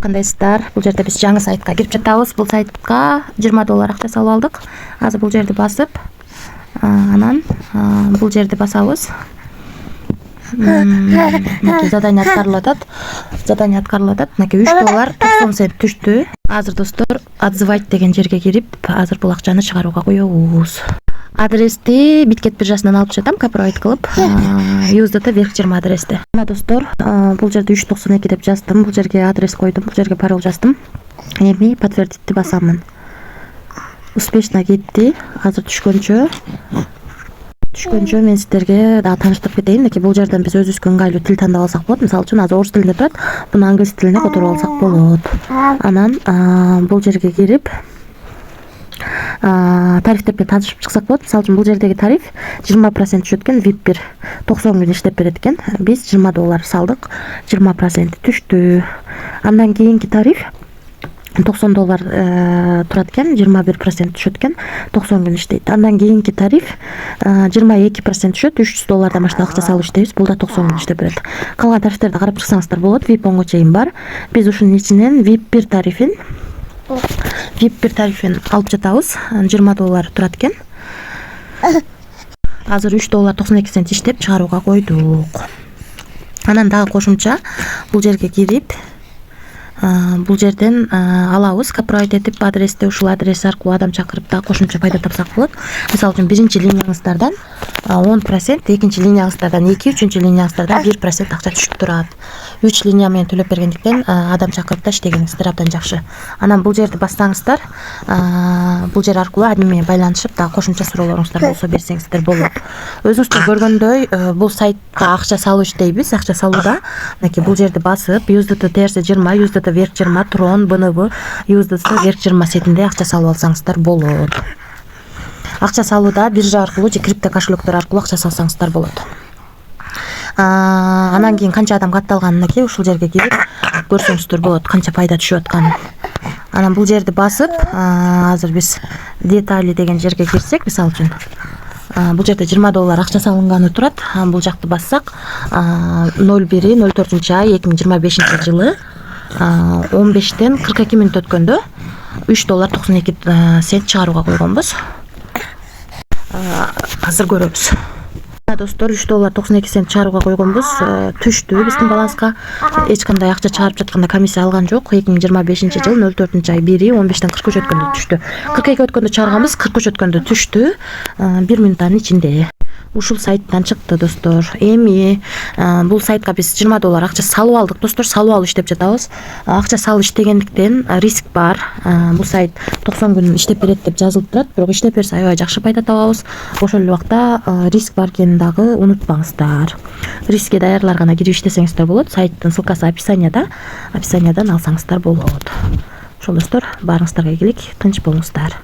кандайсыздар? Бул жерде биз жаңы сайтка кирип жатабыз. Бул сайтка $20 акча салып алдык. Азыр бул жерди басып, анан бул жерди басабыз. Задание аткарылып атат. Мынакей $3 90 цент түштү. Азыр достор, отзывать деген жерге кирип, азыр бул акчаны чыгарууга коебуз. Адрести Биткет биржасынан алып жатам, копировать кылып. USDT верх 20 адрести. Мына достор, бул жерде 392 деп жаздым. Бул жерге адрес койдум, бул жерге пароль жаздым. Эми подтвердитти басамын. Успешно кетти. Азыр түшкөнчө мен сиздерге да тааныштырып кетейин. Мынакей бул жерден биз өзүбүзгө ыңгайлуу тил тандап алсак болот. Мисалы үчүн азыр орус тилинде турат, муну англис тилине которуп алсак болот. Анан бул жерге кирип тарифтерге таанышып чыксак болот. Мисалы үчүн бул жердеги тариф 20% түшөт экен, VIP 1 90 күн иштеп берет экен. Биз $20 салдык, 20% түштү. Андан кийинки тариф $90 турат экен, 21% түшөт экен, 90 күн иштейт. Андан кийинки тариф 22% түшөт, $300 башка акча салып иштейбиз. Бул да 90 күн иштеп берет. Калган тарифтерди карап чыксаңыздар болот. VIP 10 чейин бар. Биз ушунун ичинен VIP 1 тарифин алып жатабыз. $20 турат экен. Азыр $3 92 цент иштеп чыгарууга койдук. Анан дагы кошумча бул жерге кирип, бул жерден алабыз, копировать этип адресте ушул адрес аркылуу адам чакырып да кошумча пайда тапсак болот. Мисалы үчүн биринчи линияңыздардан 10%, экинчи линияңыздардан 2, үчүнчү линияңыздардан 1% акча түшүп турат. 3 линия менен төлөп бергендиктен адам чакырып да иштегениңиздер абдан жакшы. Анан бул жерди бассаңыздар, бул жер аркылуу админ менен байланышып да кошумча суроолоруңуздар болсо берсеңиздер болот. Өзүңүздөр көргөндөй, бул сайтка акча салуу иштейбиз. Акча салууда мынакей бул жерди басып, USDT терси 20, USDT верх 20, Tron, BNB, USDT верх 20 сетинде акча салып алсаңыздар болот. Акча салууда биржа аркылуу же крипто кошелектер аркылуу акча салсаңыздар болот. Анан кийин канча адам катталганын мынакей ушул жерге кирип көрсөңүздөр болот, канча пайда түшүп атканын. Анан бул жерди басып, азыр биз детали деген жерге кирсек, мисалы үчүн бул жерде $20 акча салынганы турат. Бул жакты бассак, 01-04-ай 2025 жылы 15-тен 42 мүнөт өткөндө $3.92 цент чыгарууга койгонбуз. Азыр көрөбүз. Достор, $3.92 цент чыгарууга койгонбуз. Түштү биздин баланска. Эч кандай акча чыгарып жатканда комиссия алган жок. 2025 жыл 04-ай 1-и 15-тен 43 өткөндө түштү. 42 өткөндө чыгарганбыз, 43 өткөндө түштү. 1 мүнөттүн ичинде. Ушул сайттан чыкты достор. Эми бул сайтка биз $20 акча салып алдык достор. Салып алып иштеп жатабыз. Акча салып иштегендиктен риск бар. Бул сайт 90 күн иштеп берет деп жазылып турат, бирок иштеп берсе аябай жакшы пайда табабыз. Ошол эле убакта риск бар экенин дагы унутпаңыздар. Рискке даярдылар гана кирип иштесеңиздер болот. Сайттын ссылкасы описаниядан алсаңыздар болот. Ошол достор, баарыңыздарга ийгилик, тынч болуңуздар.